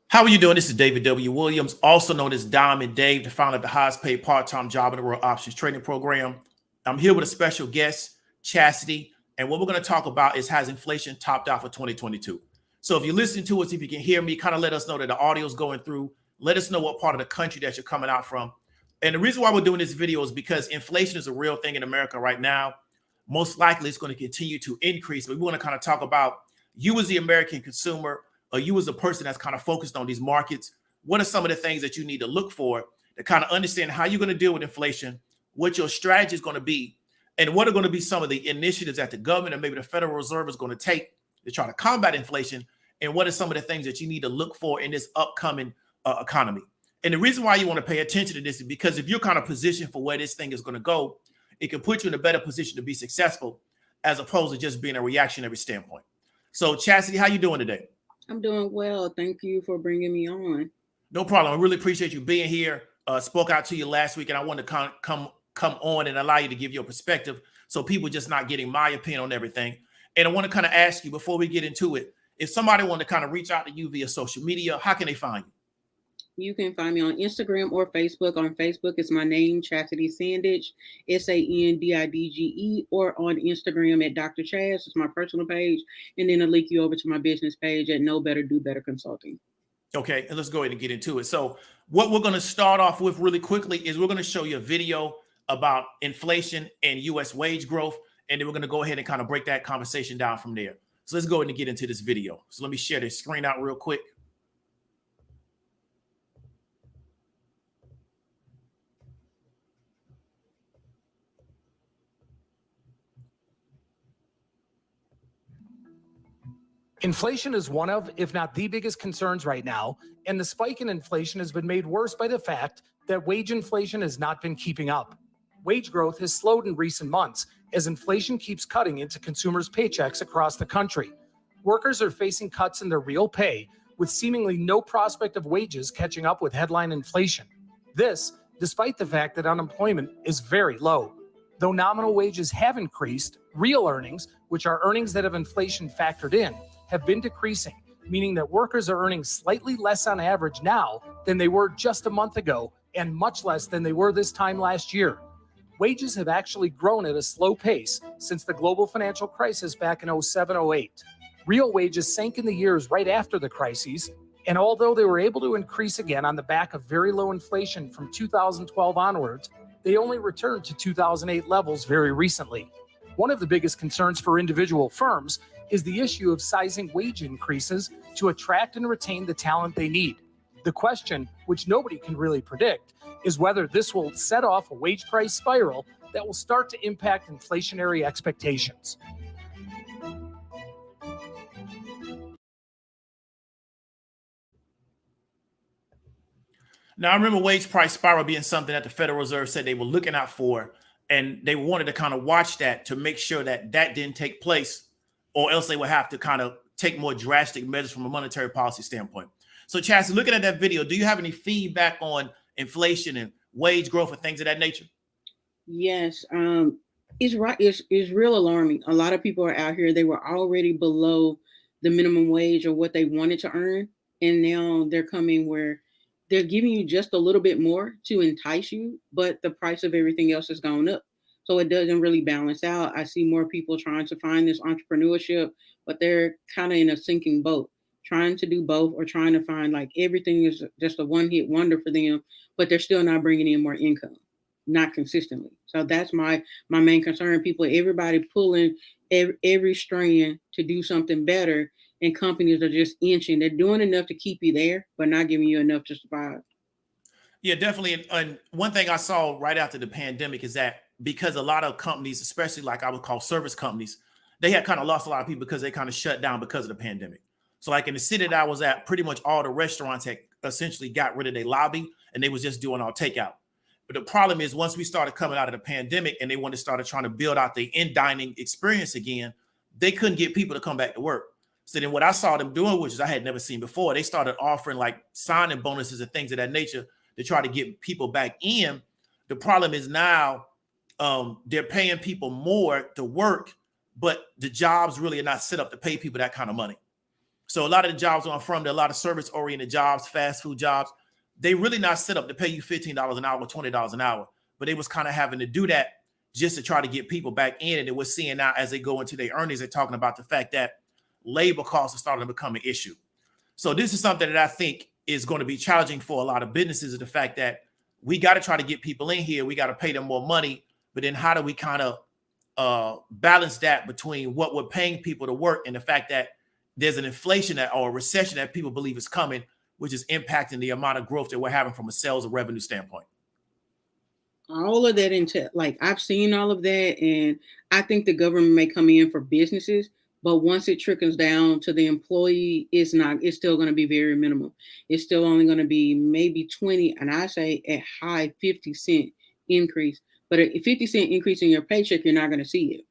How are you doing? This is David W. Williams, also known as Diamond Dave, the founder of the highest paid part-time job in the world options trading program. I'm here with a special guest, Chastity, and what we're going to talk about is has inflation topped out for 2022. So if you're listening to us, if you can hear me, kind of let us know that the audio is going through. Let us know what part of the country that you're coming out from. And the reason why we're doing this video is because inflation is a real thing in America right now. Most likely it's going to continue to increase, but we want to kind of talk about you as the American consumer, or you as a person that's kind of focused on these markets. What are some of the things that you need to look for to kind of understand how you're going to deal with inflation, what your strategy is going to be, and what are going to be some of the initiatives that the government and maybe the Federal Reserve is going to take to try to combat inflation, and what are some of the things that you need to look for in this upcoming economy. And the reason why you want to pay attention to this is because if you're kind of positioned for where this thing is going to go, it can put you in a better position to be successful as opposed to just being a reactionary standpoint. So Chastity, how you doing today? I'm doing well. Thank you for bringing me on. No problem. I really appreciate you being here. Spoke out to you last week, and I wanted to come on and allow you to give your perspective so people just not getting my opinion on everything. And I want to kind of ask you before we get into it, if somebody wanted to kind of reach out to you via social media, how can they find you? You can find me on Instagram or Facebook. On Facebook, it's my name, Chastity Sandidge, Sandidge, or on Instagram at Dr. Chaz. It's my personal page. And then I'll link you over to my business page at Know Better, Do Better Consulting. Okay, and let's go ahead and get into it. So what we're going to start off with really quickly is we're going to show you a video about inflation and U.S. wage growth, and then we're going to go ahead and kind of break that conversation down from there. So let's go ahead and get into this video. So let me share this screen out real quick. Inflation is one of, if not the biggest concerns right now, and the spike in inflation has been made worse by the fact that wage inflation has not been keeping up. Wage growth has slowed in recent months as inflation keeps cutting into consumers' paychecks across the country. Workers are facing cuts in their real pay, with seemingly no prospect of wages catching up with headline inflation. This, despite the fact that unemployment is very low. Though nominal wages have increased, real earnings, which are earnings that have inflation factored in, have been decreasing, meaning that workers are earning slightly less on average now than they were just a month ago, and much less than they were this time last year. Wages have actually grown at a slow pace since the global financial crisis back in 07-08. Real wages sank in the years right after the crises, and although they were able to increase again on the back of very low inflation from 2012 onwards, they only returned to 2008 levels very recently. One of the biggest concerns for individual firms is the issue of sizing wage increases to attract and retain the talent they need. The question, which nobody can really predict, is whether this will set off a wage price spiral that will start to impact inflationary expectations. Now, I remember wage price spiral being something that the Federal Reserve said they were looking out for, and they wanted to kind of watch that to make sure that that didn't take place, or else they would have to kind of take more drastic measures from a monetary policy standpoint. So, Chastity, looking at that video, do you have any feedback on inflation and wage growth and things of that nature? Yes, it's right. It's real alarming. A lot of people are out here. They were already below the minimum wage or what they wanted to earn, and now they're coming where they're giving you just a little bit more to entice you, but the price of everything else has gone up. So it doesn't really balance out. I see more people trying to find this entrepreneurship, but they're kind of in a sinking boat, trying to do both or trying to find like everything is just a one-hit wonder for them, but they're still not bringing in more income, not consistently. So that's my main concern. Everybody pulling every strand to do something better, and companies are just inching. They're doing enough to keep you there, but not giving you enough to survive. Yeah, definitely. And one thing I saw right after the pandemic is that because a lot of companies, especially like I would call service companies, they had kind of lost a lot of people because they kind of shut down because of the pandemic. So like in the city that I was at, pretty much all the restaurants had essentially got rid of their lobby, and they was just doing all takeout. But the problem is once we started coming out of the pandemic and they wanted to start trying to build out the in-dining experience again, they couldn't get people to come back to work. So then what I saw them doing, which is I had never seen before, they started offering like signing bonuses and things of that nature to try to get people back in. The problem is now they're paying people more to work, but the jobs really are not set up to pay people that kind of money. So a lot of the jobs where I'm from, there are a lot of service-oriented jobs, fast food jobs. They really not set up to pay you $15 an hour, $20 an hour. But they was kind of having to do that just to try to get people back in. And we're seeing now as they go into their earnings, they're talking about the fact that labor costs are starting to become an issue. So this is something that I think is going to be challenging for a lot of businesses, is the fact that we got to try to get people in here. We got to pay them more money. But then how do we kind of balance that between what we're paying people to work and the fact that there's an inflation or a recession that people believe is coming, which is impacting the amount of growth that we're having from a sales or revenue standpoint? All of that into, like, I've seen all of that, and I think the government may come in for businesses, but once it trickles down to the employee, it's still going to be very minimal. It's still only going to be maybe 20, and I say at high 50-cent increase. But a 50-cent increase in your paycheck, you're not going to see it.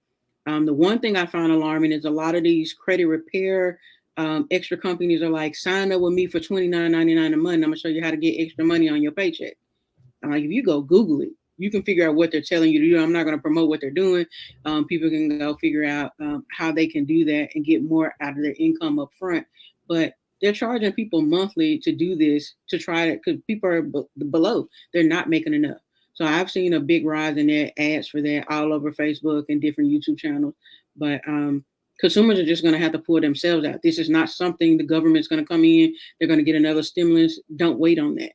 The one thing I found alarming is a lot of these credit repair extra companies are like, sign up with me for $29.99 a month. I'm gonna show you how to get extra money on your paycheck. I'm like, if you go Google it, you can figure out what they're telling you to do. I'm not going to promote what they're doing. People can go figure out how they can do that and get more out of their income up front. But they're charging people monthly to do this, to try to, because people are below. They're not making enough. So I've seen a big rise in their ads for that all over Facebook and different YouTube channels. But consumers are just going to have to pull themselves out. This is not something the government's going to come in. They're going to get another stimulus. Don't wait on that.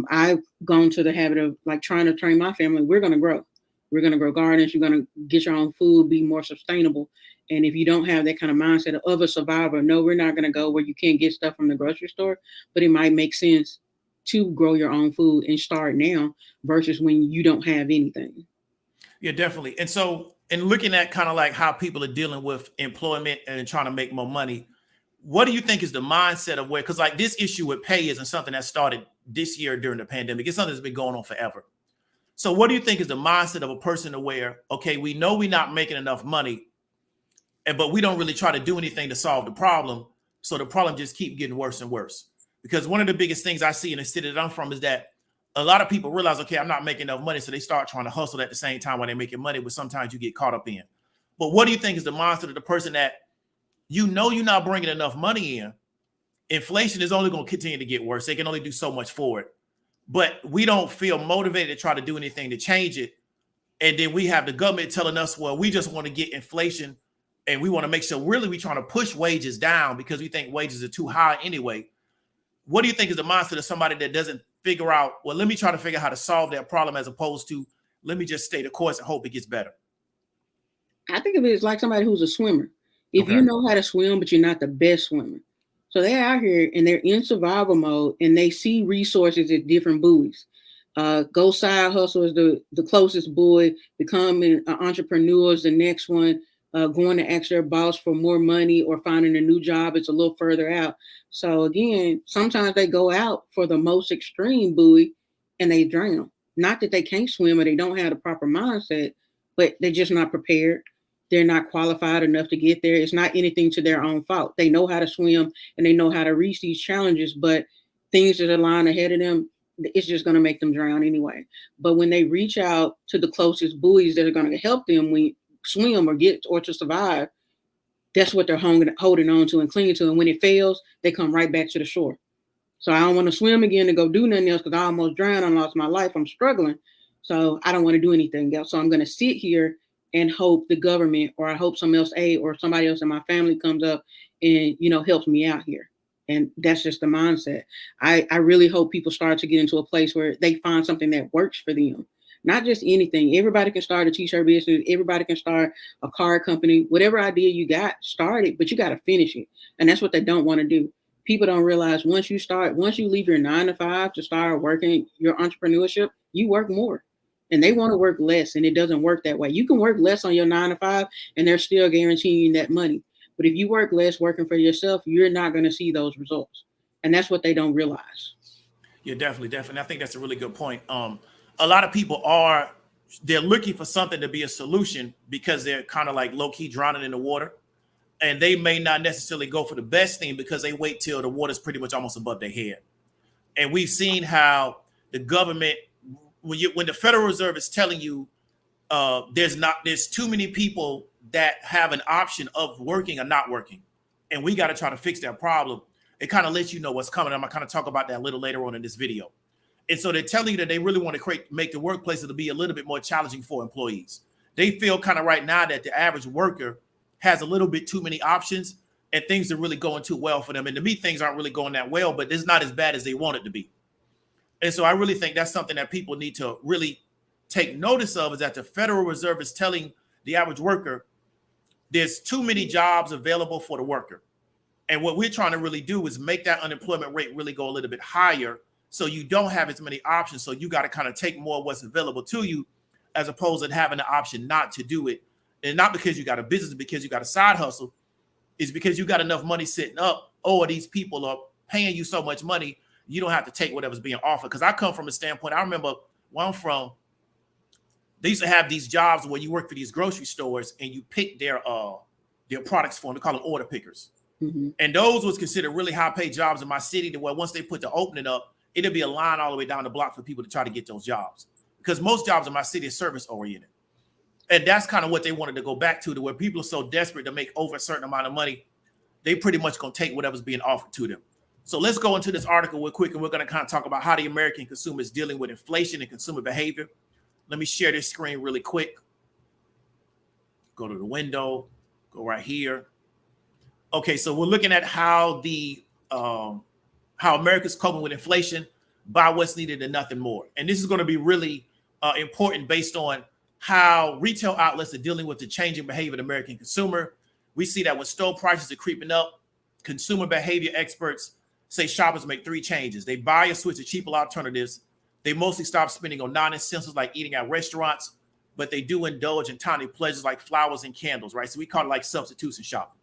I've gone to the habit of like trying to train my family. We're going to grow. We're going to grow gardens. You're going to get your own food, be more sustainable. And if you don't have that kind of mindset of a survivor, no, we're not going to go where you can't get stuff from the grocery store, but it might make sense to grow your own food and start now versus when you don't have anything. Yeah, definitely. And so, in looking at kind of like how people are dealing with employment and trying to make more money, what do you think is the mindset of where, because like this issue with pay isn't something that started this year during the pandemic. It's something that's been going on forever. So what do you think is the mindset of a person to where, okay, we know we're not making enough money, but we don't really try to do anything to solve the problem. So the problem just keeps getting worse and worse. Because one of the biggest things I see in the city that I'm from is that a lot of people realize, okay, I'm not making enough money. So they start trying to hustle at the same time while they're making money, but sometimes you get caught up in. But what do you think is the mindset of the person that, you know, you're not bringing enough money in? Inflation is only going to continue to get worse. They can only do so much for it. But we don't feel motivated to try to do anything to change it. And then we have the government telling us, well, we just want to get inflation and we want to make sure really we're trying to push wages down because we think wages are too high anyway. What do you think is the mindset of somebody that doesn't figure out, well, let me try to figure out how to solve that problem as opposed to let me just stay the course and hope it gets better? I think of it as like somebody who's a swimmer. If you know how to swim, but you're not the best swimmer. So they're out here and they're in survival mode and they see resources at different buoys. Go side hustle is the closest buoy, becoming an entrepreneur is the next one, going to ask their boss for more money or finding a new job. It's a little further out. So again, sometimes they go out for the most extreme buoy and they drown. Not that they can't swim or they don't have the proper mindset, but they're just not prepared. They're not qualified enough to get there. It's not anything to their own fault. They know how to swim and they know how to reach these challenges, but things that are lying ahead of them, it's just going to make them drown anyway. But when they reach out to the closest buoys that are going to help them swim or to survive, that's what they're holding on to and clinging to. And when it fails, they come right back to the shore. So I don't want to swim again and go do nothing else because I almost drowned. I lost my life. I'm struggling. So I don't want to do anything else. So I'm going to sit here and hope the government, or I hope somebody else in my family comes up and, helps me out here. And that's just the mindset. I really hope people start to get into a place where they find something that works for them. Not just anything. Everybody can start a t-shirt business. Everybody can start a car company. Whatever idea you got, start it, but you got to finish it. And that's what they don't want to do. People don't realize once you leave your 9 to 5 to start working your entrepreneurship, you work more. And they want to work less, and it doesn't work that way. You can work less on your 9 to 5, and they're still guaranteeing you that money. But if you work less working for yourself, you're not going to see those results. And that's what they don't realize. Yeah, definitely. I think that's a really good point. A lot of people they're looking for something to be a solution because they're kind of like low-key drowning in the water. And they may not necessarily go for the best thing because they wait till the water's pretty much almost above their head. And we've seen how the government, when the Federal Reserve is telling you there's too many people that have an option of working or not working. and we got to try to fix that problem. It kind of lets you know what's coming. I'm gonna kind of talk about that a little later on in this video. And so they're telling you that they really want to make the workplace to be a little bit more challenging for employees. They feel kind of right now that the average worker has a little bit too many options and things are really going too well for them. And to me, things aren't really going that well, but it's not as bad as they want it to be. And so I really think that's something that people need to really take notice of, is that the Federal Reserve is telling the average worker there's too many jobs available for the worker. And what we're trying to really do is make that unemployment rate really go a little bit higher, so you don't have as many options. So you got to kind of take more of what's available to you, as opposed to having the option not to do it. And not because you got a business, because you got a side hustle. It's because you got enough money sitting up. Oh, these people are paying you so much money, you don't have to take whatever's being offered. Because I come from a standpoint, I remember where I'm from, they used to have these jobs where you work for these grocery stores and you pick their products for them. They call them order pickers. Mm-hmm. And those was considered really high paid jobs in my city, to where once they put the opening up, it'll be a line all the way down the block for people to try to get those jobs, because most jobs in my city are service oriented. And that's kind of what they wanted to go back to where people are so desperate to make over a certain amount of money, they pretty much going to take whatever's being offered to them. So let's go into this article real quick, and we're going to kind of talk about how the American consumer is dealing with inflation and consumer behavior. Let me share this screen really quick. Go to the window, go right here. Okay, so we're looking at how America's coping with inflation by what's needed and nothing more. And this is going to be really important based on how retail outlets are dealing with the changing behavior of the American consumer. We see that when store prices are creeping up, consumer behavior experts say shoppers make three changes. They buy or switch to cheaper alternatives. They mostly stop spending on non-essentials like eating at restaurants, but they do indulge in tiny pleasures like flowers and candles, right? So we call it like substitution shopping.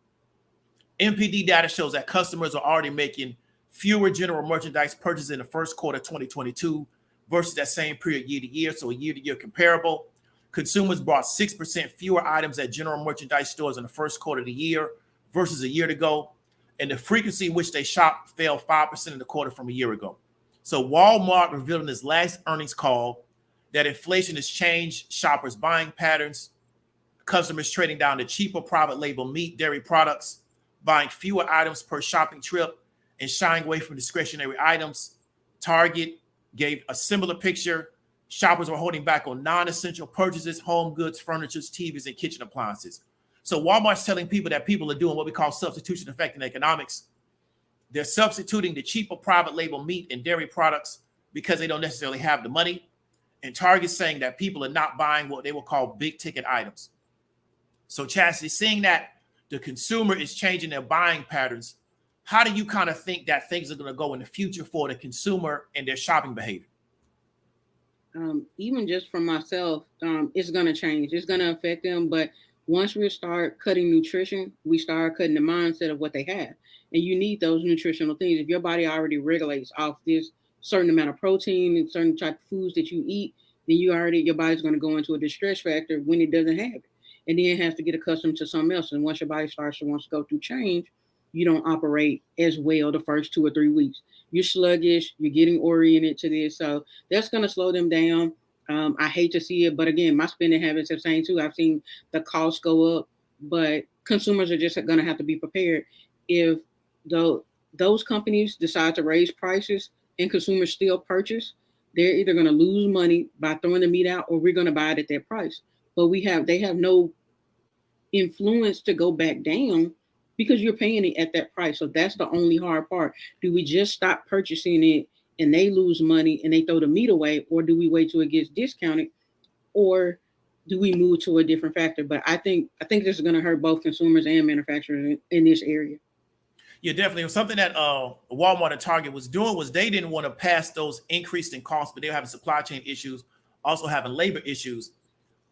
NPD data shows that customers are already making fewer general merchandise purchases in the first quarter of 2022 versus that same period year to year. So a year to year comparable. Consumers bought 6% fewer items at general merchandise stores in the first quarter of the year versus a year ago. And the frequency in which they shop fell 5% in the quarter from a year ago. So Walmart revealed in its last earnings call that inflation has changed shoppers' buying patterns, customers trading down to cheaper private label meat, dairy products, buying fewer items per shopping trip, and shying away from discretionary items. Target gave a similar picture. Shoppers were holding back on non-essential purchases, home goods, furniture, TVs, and kitchen appliances. So Walmart's telling people that people are doing what we call substitution effect in economics. They're substituting the cheaper private label meat and dairy products because they don't necessarily have the money. And Target's saying that people are not buying what they will call big ticket items. So Chastity, seeing that the consumer is changing their buying patterns, how do you kind of think that things are going to go in the future for the consumer and their shopping behavior? Even just for myself, it's going to change. It's going to affect them. But once we start cutting nutrition, we start cutting the mindset of what they have. And you need those nutritional things. If your body already regulates off this certain amount of protein and certain type of foods that you eat, then your body's going to go into a distress factor when it doesn't have it. And then it has to get accustomed to something else. And once your body starts to want to go through change, you don't operate as well the first 2 or 3 weeks. You're sluggish, you're getting oriented to this. So that's going to slow them down. I hate to see it, but again, my spending habits have changed too. I've seen the costs go up, but consumers are just going to have to be prepared. If those companies decide to raise prices and consumers still purchase, they're either going to lose money by throwing the meat out, or we're going to buy it at that price. But they have no influence to go back down because you're paying it at that price. So that's the only hard part. Do we just stop purchasing it and they lose money and they throw the meat away, or do we wait till it gets discounted, or do we move to a different factor? But I think this is going to hurt both consumers and manufacturers in this area. Yeah, definitely. Something that Walmart and Target was doing was they didn't want to pass those increased in costs, but they were having supply chain issues, also having labor issues.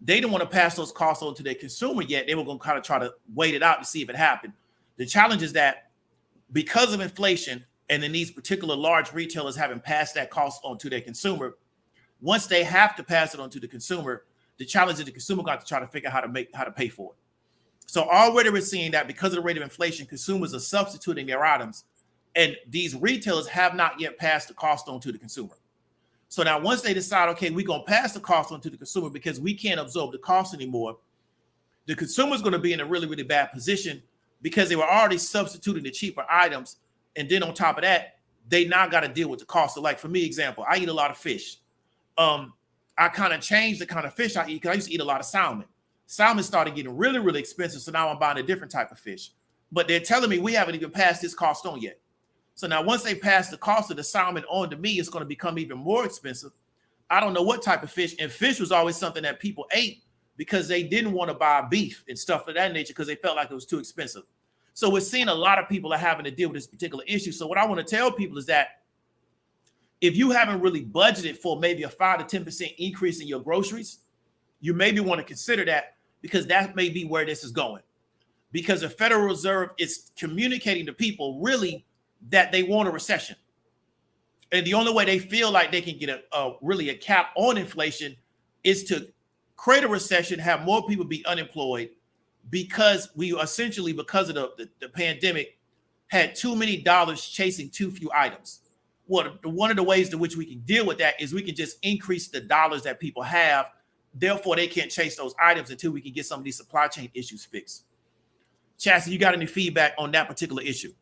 They didn't want to pass those costs on to their consumer yet. They were going to kind of try to wait it out to see if it happened. The challenge is that because of inflation, and then these particular large retailers haven't passed that cost on to their consumer, once they have to pass it on to the consumer, the challenge is the consumer got to try to figure out how to pay for it. So already we're seeing that because of the rate of inflation, consumers are substituting their items, and these retailers have not yet passed the cost on to the consumer. So now once they decide, okay, we're going to pass the cost on to the consumer because we can't absorb the cost anymore, the consumer is going to be in a really, really bad position because they were already substituting the cheaper items. And then on top of that, they now got to deal with the cost. So like for me, example, I eat a lot of fish. I kind of changed the kind of fish I eat because I used to eat a lot of salmon. Salmon started getting really, really expensive. So now I'm buying a different type of fish. But they're telling me we haven't even passed this cost on yet. So now once they pass the cost of the salmon on to me, it's going to become even more expensive. I don't know what type of fish. And fish was always something that people ate because they didn't want to buy beef and stuff of that nature because they felt like it was too expensive. So we're seeing a lot of people are having to deal with this particular issue. So what I want to tell people is that if you haven't really budgeted for maybe a 5 to 10% increase in your groceries, you maybe want to consider that, because that may be where this is going. Because the Federal Reserve is communicating to people really that they want a recession. And the only way they feel like they can get really a cap on inflation is to create a recession, have more people be unemployed, because we essentially, because of the pandemic, had too many dollars chasing too few items. Well, one of the ways in which we can deal with that is we can just increase the dollars that people have. Therefore, they can't chase those items until we can get some of these supply chain issues fixed. Chastity, you got any feedback on that particular issue?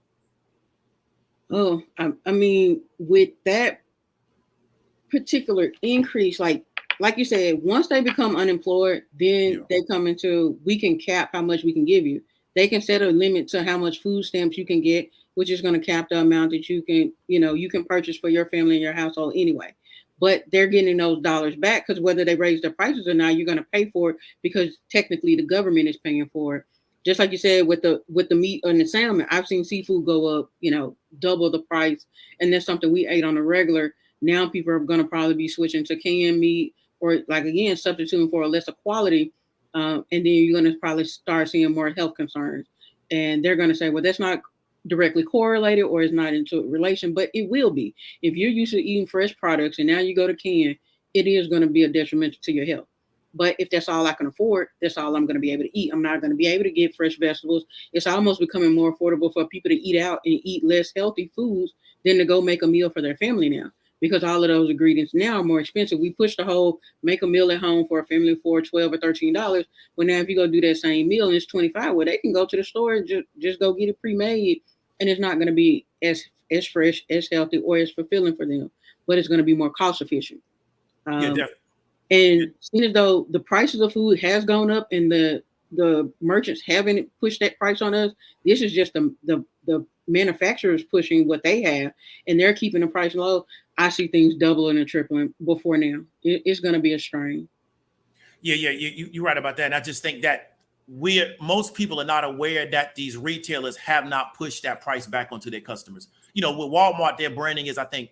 Oh, I mean, with that particular increase, like you said, once they become unemployed, then they come into, we can cap how much we can give you. They can set a limit to how much food stamps you can get, which is going to cap the amount that you can, you can purchase for your family and your household anyway. But they're getting those dollars back, because whether they raise their prices or not, you're going to pay for it, because technically the government is paying for it. Just like you said, with the meat and the salmon, I've seen seafood go up, double the price. And that's something we ate on a regular. Now people are going to probably be switching to canned meat, or like, again, substituting for a lesser quality. And then you're going to probably start seeing more health concerns. And they're going to say, well, that's not directly correlated, or is not into relation, but it will be. If you're used to eating fresh products and now you go to can, it is going to be a detriment to your health. But if that's all I can afford, that's all I'm going to be able to eat. I'm not going to be able to get fresh vegetables. It's almost becoming more affordable for people to eat out and eat less healthy foods than to go make a meal for their family now, because all of those ingredients now are more expensive. We push the whole make a meal at home for a family for $12 or $13. Well, now if you go do that same meal and it's $25, well, they can go to the store and just go get it pre-made, and it's not going to be as fresh, as healthy, or as fulfilling for them, but it's going to be more cost efficient. Definitely. And seeing as though the prices of food has gone up and the merchants haven't pushed that price on us, this is just the manufacturers pushing what they have, and they're keeping the price low. I see things doubling and tripling before now. It's going to be a strain. Yeah, you're right about that. And I just think that most people are not aware that these retailers have not pushed that price back onto their customers. With Walmart, their branding is, I think,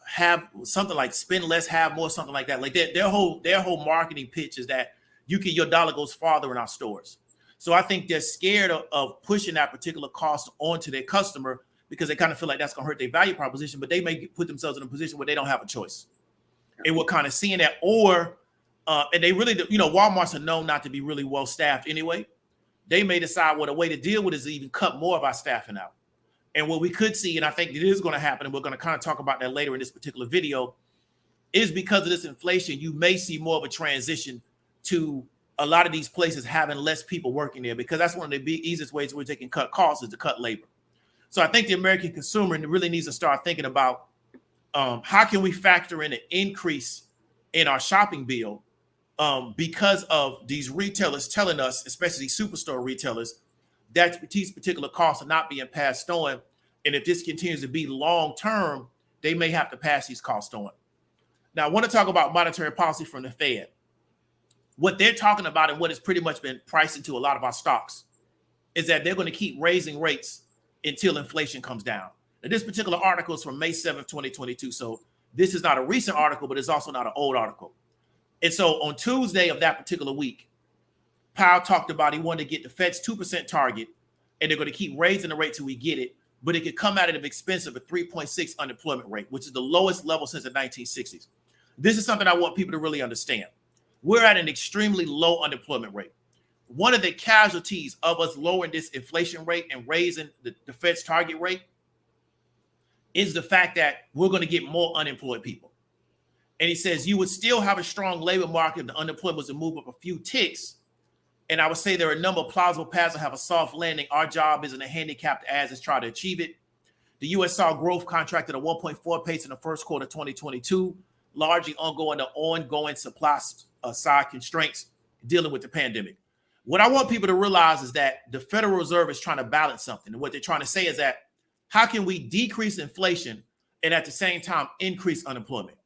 have something like spend less, have more, something like that. Like their whole marketing pitch is that your dollar goes farther in our stores. So I think they're scared of pushing that particular cost onto their customer, because they kind of feel like that's going to hurt their value proposition, but they may put themselves in a position where they don't have a choice. And we're kind of seeing that, and they really, Walmarts are known not to be really well staffed anyway. They may decide a way to deal with it is to even cut more of our staffing out. And what we could see, and I think it is going to happen, and we're going to kind of talk about that later in this particular video, is because of this inflation, you may see more of a transition to a lot of these places having less people working there, because that's one of the easiest ways where they can cut costs is to cut labor. So I think the American consumer really needs to start thinking about how can we factor in an increase in our shopping bill because of these retailers telling us, especially these superstore retailers, that these particular costs are not being passed on. And if this continues to be long term, they may have to pass these costs on. Now, I want to talk about monetary policy from the Fed. What they're talking about, and what has pretty much been priced into a lot of our stocks, is that they're going to keep raising rates until inflation comes down. Now, this particular article is from May 7th, 2022. So this is not a recent article, but it's also not an old article. And so on Tuesday of that particular week, Powell talked about he wanted to get the Fed's 2% target, and they're going to keep raising the rate till we get it, but it could come at an expense of a 3.6 unemployment rate, which is the lowest level since the 1960s. This is something I want people to really understand. We're at an extremely low unemployment rate. One of the casualties of us lowering this inflation rate and raising the Fed's target rate is the fact that we're going to get more unemployed people. And he says you would still have a strong labor market if the unemployment was to move up a few ticks, And I would say there are a number of plausible paths to have a soft landing. Our job isn't a handicapped as is try to achieve it. The U.S. saw growth contracted at 1.4 pace in the first quarter of 2022, largely ongoing supply side constraints dealing with the pandemic. What I want people to realize is that the Federal Reserve is trying to balance something. And what they're trying to say is that how can we decrease inflation and at the same time increase unemployment?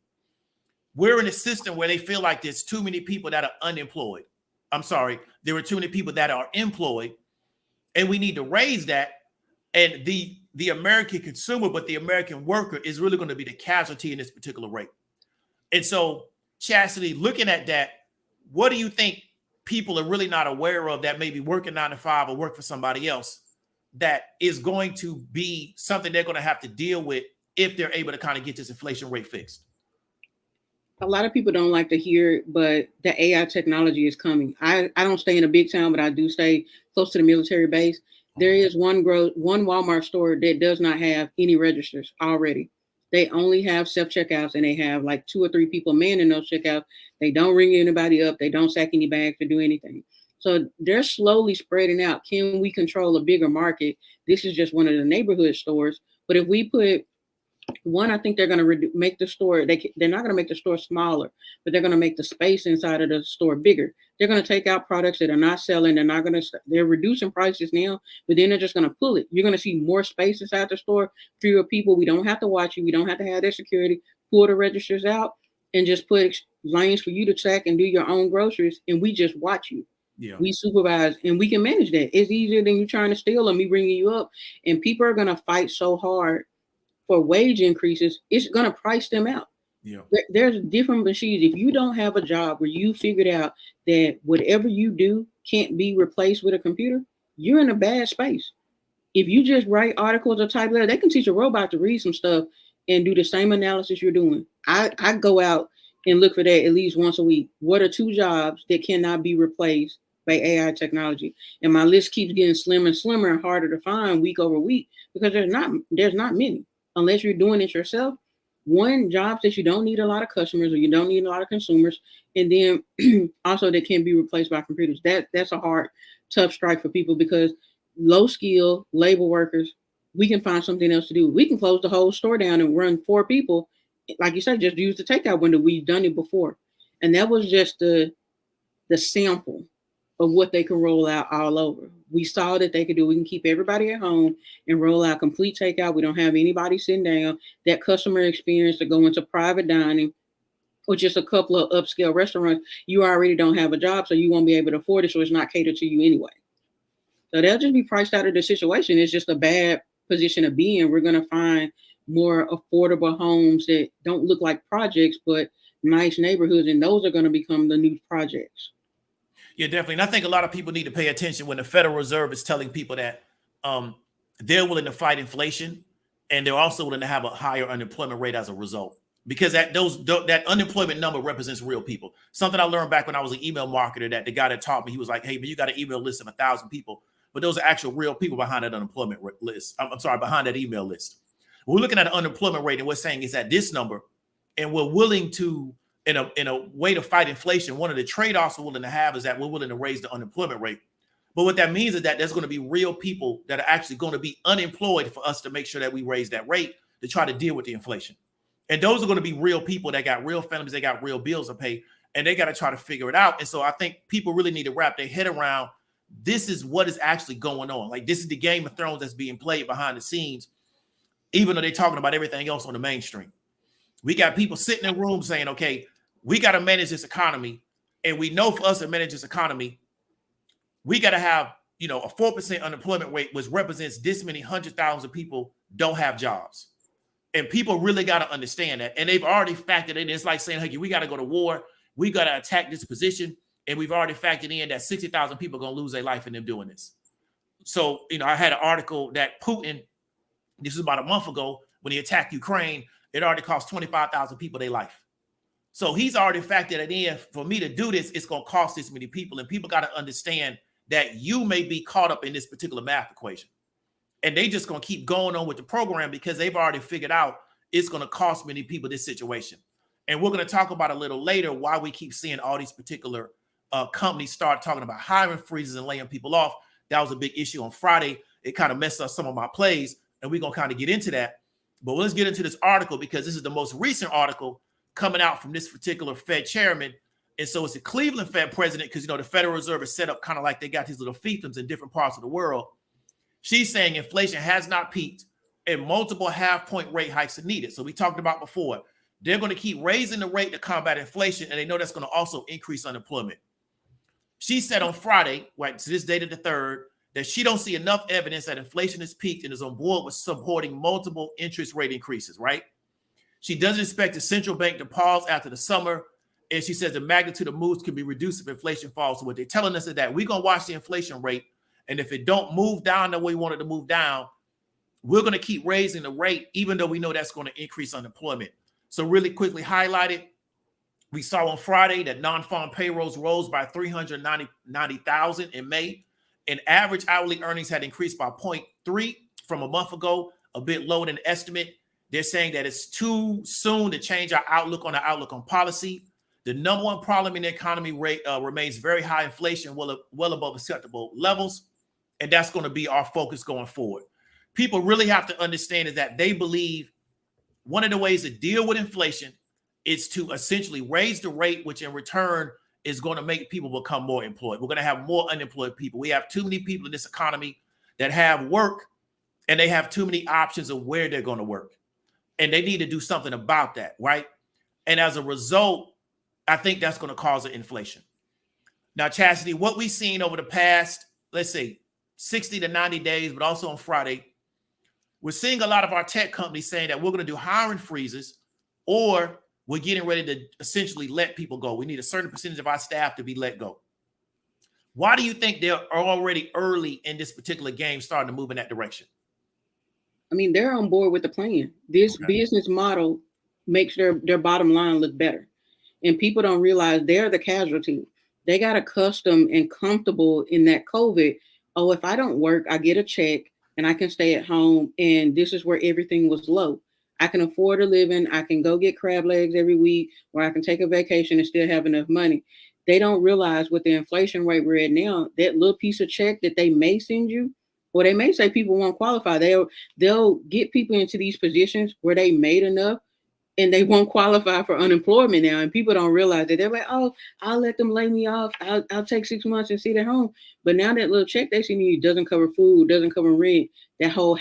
We're in a system where they feel like there's too many people that are unemployed. I'm sorry, there are too many people that are employed, and we need to raise that. And the American consumer, but the American worker is really going to be the casualty in this particular rate. And so, Chastity, looking at that, what do you think people are really not aware of that may be working 9 to 5 or work for somebody else that is going to be something they're going to have to deal with if they're able to kind of get this inflation rate fixed? A lot of people don't like to hear it, but the AI technology is coming. I don't stay in a big town, but I do stay close to the military base. There is one Walmart store that does not have any registers already. They only have self-checkouts, and they have like 2 or 3 people manning those checkouts. They don't ring anybody up. They don't sack any bags or do anything. So they're slowly spreading out. Can we control a bigger market? This is just one of the neighborhood stores. But if we put one, I think they're going to make the store, they're not going to make the store smaller, but they're going to make the space inside of the store bigger. They're going to take out products that are not selling. They're reducing prices now, but then they're just going to pull it. You're going to see more space inside the store, fewer people. We don't have to watch you. We don't have to have their security, pull the registers out and just put lanes for you to check and do your own groceries. And we just watch you. Yeah. We supervise and we can manage that. It's easier than you trying to steal and me bringing you up. And people are going to fight so hard for wage increases. It's going to price them out. Yeah. There's different machines. If you don't have a job where you figured out that whatever you do can't be replaced with a computer, you're in a bad space. If you just write articles or type letters, they can teach a robot to read some stuff and do the same analysis you're doing. I go out and look for that at least once a week. What are 2 jobs that cannot be replaced by AI technology? And my list keeps getting slimmer and slimmer and harder to find week over week because there's not many. Unless you're doing it yourself, one, jobs that you don't need a lot of customers or you don't need a lot of consumers, and then also that can be replaced by computers. That's a hard, tough strike for people because low skill labor workers, we can find something else to do. We can close the whole store down and run 4 people. Like you said, just use the takeout window. We've done it before. And that was just the sample of what they can roll out all over. We saw that they could do. We can keep everybody at home and roll out complete takeout. We don't have anybody sitting down. That customer experience to go into private dining or just a couple of upscale restaurants, you already don't have a job, so you won't be able to afford it, so it's not catered to you anyway. So they'll just be priced out of the situation. It's just a bad position to be in. We're going to find more affordable homes that don't look like projects, but nice neighborhoods, and those are going to become the new projects. Yeah, definitely. And I think a lot of people need to pay attention when the Federal Reserve is telling people that they're willing to fight inflation and they're also willing to have a higher unemployment rate as a result. Because that unemployment number represents real people. Something I learned back when I was an email marketer, that the guy that taught me, he was like, hey, but you got an email list of 1,000 people, but those are actual real people behind that unemployment list. Behind that email list. We're looking at an unemployment rate and we're saying it's at this number, and we're willing to, in a way to fight inflation, one of the trade-offs we're willing to have is that we're willing to raise the unemployment rate. But what that means is that there's going to be real people that are actually going to be unemployed for us to make sure that we raise that rate to try to deal with the inflation. And those are going to be real people that got real families, they got real bills to pay, and they got to try to figure it out. And so I think people really need to wrap their head around, this is what is actually going on. Like, this is the Game of Thrones that's being played behind the scenes, even though they're talking about everything else on the mainstream. We got people sitting in rooms saying, okay, we got to manage this economy. And we know for us to manage this economy, we got to have, a 4% unemployment rate, which represents this many 100,000 people don't have jobs. And people really got to understand that. And they've already factored in. It's like saying, hey, we got to go to war. We got to attack this position. And we've already factored in that 60,000 people are going to lose their life in them doing this. So, I had an article that Putin, this was about a month ago, when he attacked Ukraine, it already cost 25,000 people their life. So he's already factored it in. For me to do this, it's going to cost this many people. And people got to understand that you may be caught up in this particular math equation. And they just going to keep going on with the program because they've already figured out it's going to cost many people this situation. And we're going to talk about a little later why we keep seeing all these particular companies start talking about hiring freezes and laying people off. That was a big issue on Friday. It kind of messed up some of my plays, and we're going to kind of get into that. But let's get into this article because this is the most recent article coming out from this particular Fed chairman. And so it's the Cleveland Fed president because, the Federal Reserve is set up kind of like they got these little fiefdoms in different parts of the world. She's saying inflation has not peaked and multiple half-point rate hikes are needed. So we talked about before, they're going to keep raising the rate to combat inflation, and they know that's going to also increase unemployment. She said on Friday, right, to this date of the 3rd, that she don't see enough evidence that inflation has peaked and is on board with supporting multiple interest rate increases, right? She doesn't expect the central bank to pause after the summer. And she says the magnitude of moves can be reduced if inflation falls. So what they're telling us is that we're going to watch the inflation rate. And if it don't move down the way we want it to move down, we're going to keep raising the rate, even though we know that's going to increase unemployment. So really quickly highlighted, we saw on Friday that non-farm payrolls rose by 390,000 in May. And average hourly earnings had increased by 0.3 from a month ago, a bit lower than the estimate. They're saying that it's too soon to change our outlook on policy. The number one problem in the economy rate remains very high inflation, well above acceptable levels. And that's going to be our focus going forward. People really have to understand is that they believe one of the ways to deal with inflation is to essentially raise the rate, which in return is going to make people become more employed. We're going to have more unemployed people. We have too many people in this economy that have work, and they have too many options of where they're going to work. And they need to do something about that, right? And as a result, I think that's going to cause an inflation. Now, Chastity, what we've seen over the past, let's say, 60 to 90 days, but also on Friday, we're seeing a lot of our tech companies saying that we're going to do hiring freezes, or we're getting ready to essentially let people go. We need a certain percentage of our staff to be let go. Why do you think they're already early in this particular game starting to move in that direction? I mean, they're on board with the plan. This business model makes their bottom line look better. And people don't realize they're the casualty. They got accustomed and comfortable in that COVID. Oh, if I don't work, I get a check and I can stay at home. And this is where everything was low. I can afford a living. I can go get crab legs every week, or I can take a vacation and still have enough money. They don't realize with the inflation rate we're at now, that little piece of check that they may send you, or they may say people won't qualify. They'll get people into these positions where they made enough and they won't qualify for unemployment now. And people don't realize that. They're like, oh, I'll let them lay me off. I'll take 6 months and sit at home. But now that little check they send you doesn't cover food, doesn't cover rent. That whole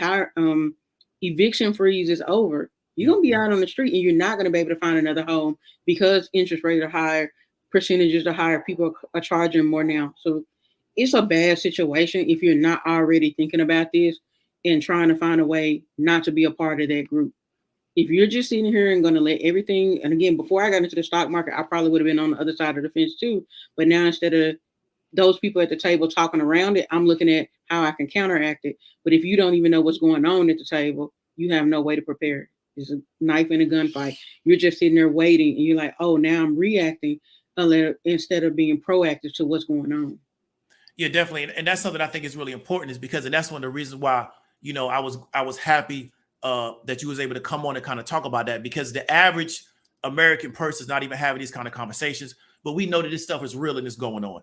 eviction freeze is over. You're going to be out on the street and you're not going to be able to find another home because interest rates are higher, percentages are higher, people are charging more now. So it's a bad situation if you're not already thinking about this and trying to find a way not to be a part of that group. If you're just sitting here and going to let everything, and again, before I got into the stock market, I probably would have been on the other side of the fence too. But now instead of those people at the table talking around it, I'm looking at how I can counteract it. But if you don't even know what's going on at the table, you have no way to prepare. It's a knife and a gunfight. You're just sitting there waiting and you're like, oh, now I'm reacting instead of being proactive to what's going on. Yeah, definitely. And that's something I think is really important, is because, and that's one of the reasons why, I was happy that you was able to come on and kind of talk about that, because the average American person is not even having these kind of conversations, but we know that this stuff is real and it's going on.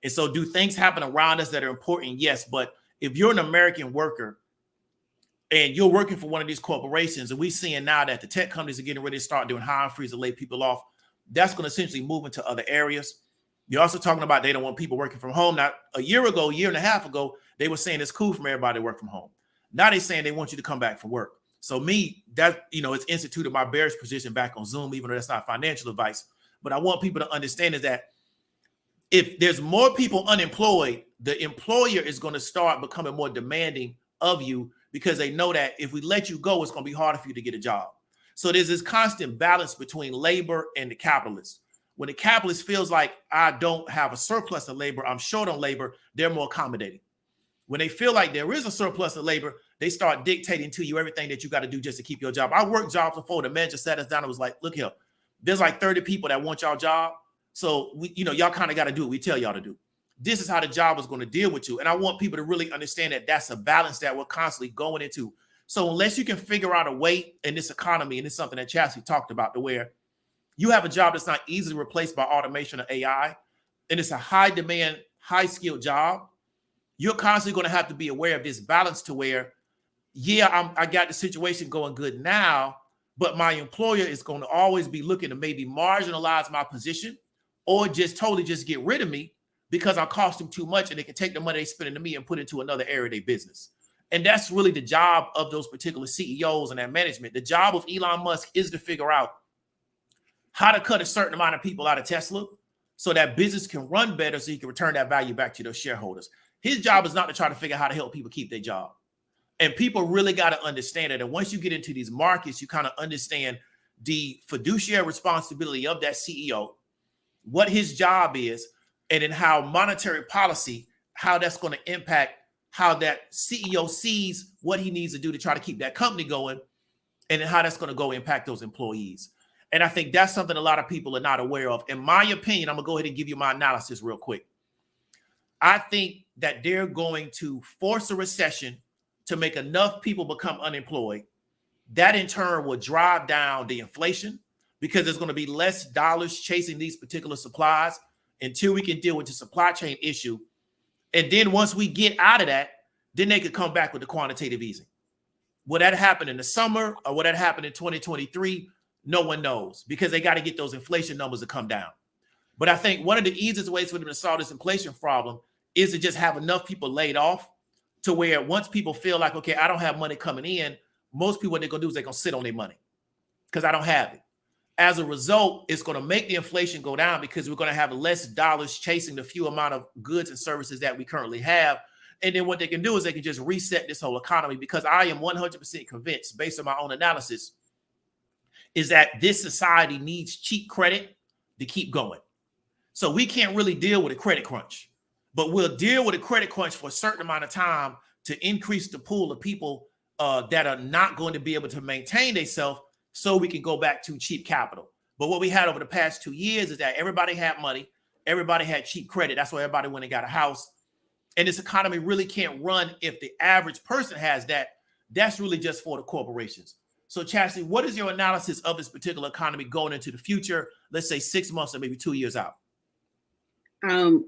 And so do things happen around us that are important? Yes. But if you're an American worker and you're working for one of these corporations, and we're seeing now that the tech companies are getting ready to start doing hiring freeze to lay people off, that's going to essentially move into other areas. You're also talking about they don't want people working from home. Now, a year and a half ago, they were saying it's cool for everybody to work from home. Now they're saying they want you to come back from work. So it's instituted my bearish position back on Zoom, even though that's not financial advice. But I want people to understand is that if there's more people unemployed, the employer is going to start becoming more demanding of you, because they know that if we let you go, it's going to be harder for you to get a job. So there's this constant balance between labor and the capitalist. When the capitalist feels like I don't have a surplus of labor, I'm short on labor, they're more accommodating. When they feel like there is a surplus of labor, they start dictating to you everything that you got to do just to keep your job. I worked jobs before. The manager sat us down and was like, look here, there's like 30 people that want y'all job. So, y'all kind of got to do what we tell y'all to do. This is how the job is going to deal with you. And I want people to really understand that that's a balance that we're constantly going into. So unless you can figure out a way in this economy, and it's something that Chastity talked about, to where you have a job that's not easily replaced by automation or AI, and it's a high demand, high skilled job, you're constantly going to have to be aware of this balance to where, yeah, I got the situation going good now, but my employer is going to always be looking to maybe marginalize my position or just totally just get rid of me because I cost them too much, and they can take the money they spend into me and put it into another area of their business. And that's really the job of those particular CEOs and that management. The job of Elon Musk is to figure out how to cut a certain amount of people out of Tesla so that business can run better, so he can return that value back to those shareholders. His job is not to try to figure out how to help people keep their job. And people really got to understand it. And once you get into these markets, you kind of understand the fiduciary responsibility of that CEO, what his job is, and then how monetary policy, how that's going to impact how that CEO sees what he needs to do to try to keep that company going, and then how that's going to go impact those employees. And I think that's something a lot of people are not aware of. In my opinion, I'm going to go ahead and give you my analysis real quick. I think that they're going to force a recession to make enough people become unemployed. That in turn will drive down the inflation because there's going to be less dollars chasing these particular supplies until we can deal with the supply chain issue. And then once we get out of that, then they could come back with the quantitative easing. Will that happen in the summer or will that happen in 2023? No one knows, because they got to get those inflation numbers to come down. But I think one of the easiest ways for them to solve this inflation problem is to just have enough people laid off to where once people feel like, okay, I don't have money coming in, most people, what they're going to do is they're going to sit on their money because I don't have it. As a result, it's going to make the inflation go down because we're going to have less dollars chasing the few amount of goods and services that we currently have. And then what they can do is they can just reset this whole economy, because I am 100% convinced, based on my own analysis, is that this society needs cheap credit to keep going. So we can't really deal with a credit crunch, but we'll deal with a credit crunch for a certain amount of time to increase the pool of people that are not going to be able to maintain themselves, so we can go back to cheap capital. But what we had over the past 2 years is that everybody had money, everybody had cheap credit. That's why everybody went and got a house. And this economy really can't run if the average person has that. That's really just for the corporations. So Chastity, what is your analysis of this particular economy going into the future, let's say 6 months or maybe 2 years out? I'm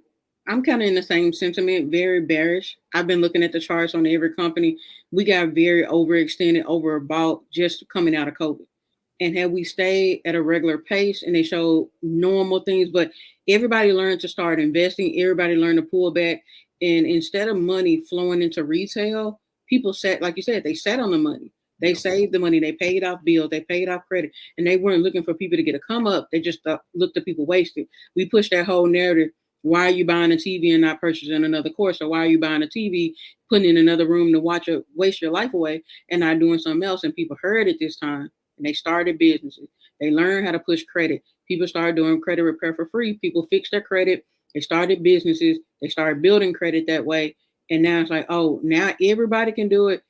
kind of in the same sentiment, very bearish. I've been looking at the charts on every company. We got very overextended, overbought just coming out of COVID. And had we stayed at a regular pace and they showed normal things, but everybody learned to start investing, everybody learned to pull back. And instead of money flowing into retail, people sat, like you said, they sat on the money. They saved the money. They paid off bills. They paid off credit. And they weren't looking for people to get a come up. They just looked at people wasted. We pushed that whole narrative. Why are you buying a TV and not purchasing another course? Or why are you buying a TV, putting in another room to watch it, waste your life away, and not doing something else? And people heard it this time, and they started businesses. They learned how to push credit. People started doing credit repair for free. People fixed their credit. They started businesses. They started building credit that way. And now it's like, oh, now everybody can do it.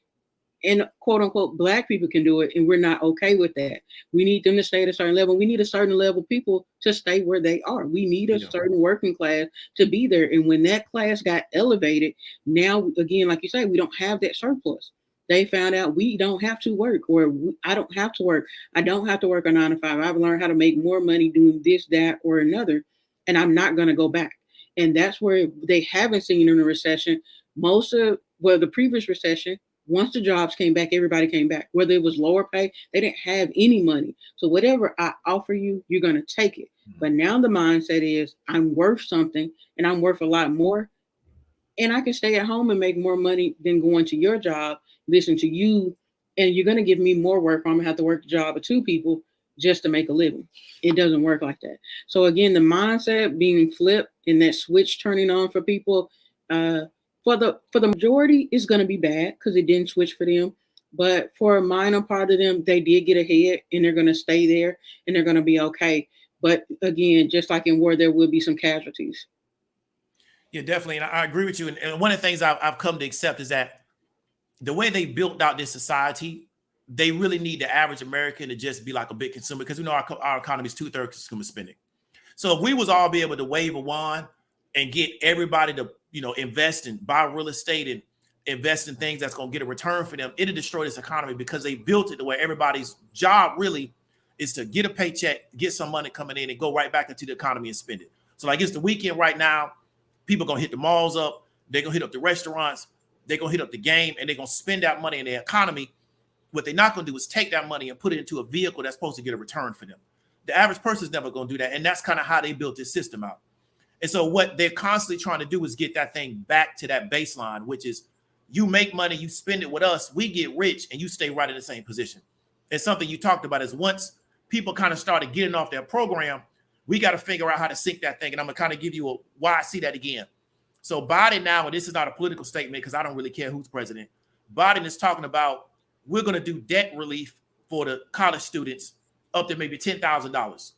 And quote unquote, Black people can do it. And we're not okay with that. We need them to stay at a certain level. We need a certain level of people to stay where they are. We need a certain working class to be there. And when that class got elevated, now, again, like you say, we don't have that surplus. They found out we don't have to work, or I don't have to work. I don't have to work a 9 to 5. I've learned how to make more money doing this, that, or another. And I'm not going to go back. And that's where they haven't seen in a recession. The previous recession, once the jobs came back, everybody came back. Whether it was lower pay, they didn't have any money. So whatever I offer you, you're going to take it. But now the mindset is I'm worth something, and I'm worth a lot more. And I can stay at home and make more money than going to your job, listen to you, and you're going to give me more work. I'm going to have to work the job of 2 people just to make a living. It doesn't work like that. So again, the mindset being flipped and that switch turning on for people, for the majority, it's going to be bad because it didn't switch for them. But for a minor part of them, they did get ahead, and they're going to stay there, and they're going to be okay. But again, just like in war, there will be some casualties. Yeah, definitely. And I agree with you. And one of the things I've come to accept is that the way they built out this society, they really need the average American to just be like a big consumer, because we know our economy is 2/3 consumer spending. So if we was all be able to wave a wand and get everybody to, invest and buy real estate and invest in things that's going to get a return for them, it'll destroy this economy, because they built it the way everybody's job really is to get a paycheck, get some money coming in, and go right back into the economy and spend it. So like it's the weekend right now. People going to hit the malls up. They're going to hit up the restaurants. They're going to hit up the game, and they're going to spend that money in the economy. What they're not going to do is take that money and put it into a vehicle that's supposed to get a return for them. The average person is never going to do that. And that's kind of how they built this system out. And so what they're constantly trying to do is get that thing back to that baseline, which is you make money, you spend it with us, we get rich, and you stay right in the same position. And something you talked about is once people kind of started getting off their program, we got to figure out how to sync that thing. And I'm going to kind of give you why I see that again. So Biden now, and this is not a political statement because I don't really care who's president. Biden is talking about we're going to do debt relief for the college students up to maybe $10,000.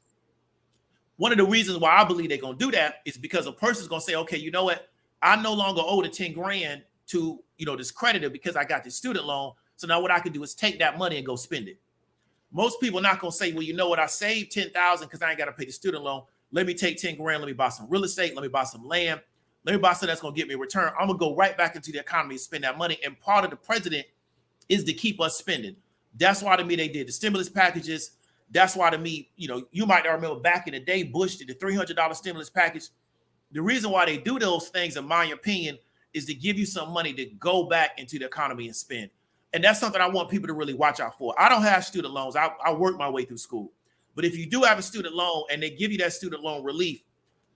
One of the reasons why I believe they're going to do that is because a person's going to say, okay, you know what? I no longer owe the 10 grand to, this creditor because I got this student loan. So now what I can do is take that money and go spend it. Most people are not going to say, well, you know what? I saved 10,000 because I ain't got to pay the student loan. Let me take 10 grand. Let me buy some real estate. Let me buy some land. Let me buy something that's going to get me a return. I'm going to go right back into the economy and spend that money. And part of the president is to keep us spending. That's why to me, they did the stimulus packages. That's why to me, you might not remember back in the day, Bush did the $300 stimulus package. The reason why they do those things, in my opinion, is to give you some money to go back into the economy and spend. And that's something I want people to really watch out for. I don't have student loans. I work my way through school. But if you do have a student loan and they give you that student loan relief,